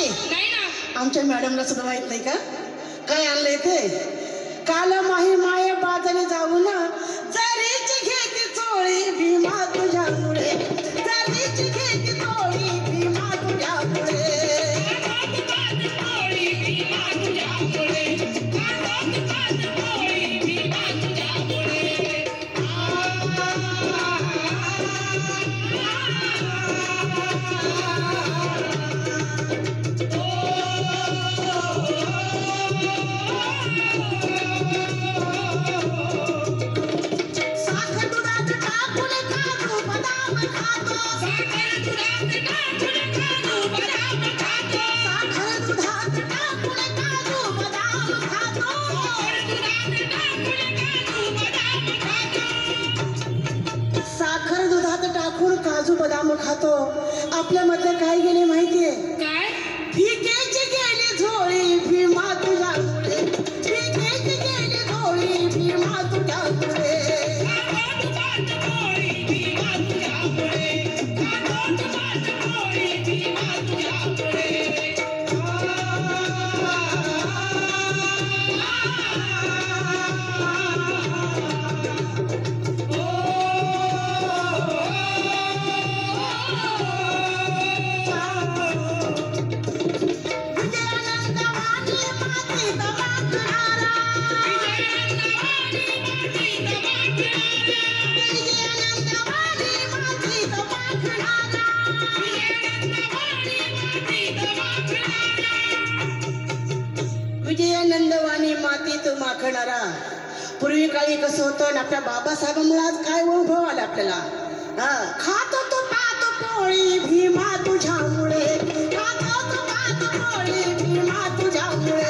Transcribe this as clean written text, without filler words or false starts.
नाही ना. आमच्या मॅडमला सुद्धा माहित नाही का काय आणलंय ते? काल माही माये बाजारी जाऊन जरीची घेती चोळी भीमा तुझ्यामुळे, जरीची घेती चोळी भीमा तुझ्यामुळे. साखर दुधात टाकून काजू बदाम खातो. आपल्या मधले काय गेले माहितीये? काय? फिकेची गेली झोळी भीमा तुझ्यामुळे, फिकेची गेली झोळी भीमा तुझ्यामुळे. विजयानंदवाणी मातीत माखणारा. पूर्वी काळी कसं होतं ना, आपल्या बाबासाहेबांमुळे आज काय वैभव आला आपल्याला. खातो तो पात पोळी भीमा तुझ्यामुळे, खातो तो पात पोळी भीमा तुझ्यामुळे.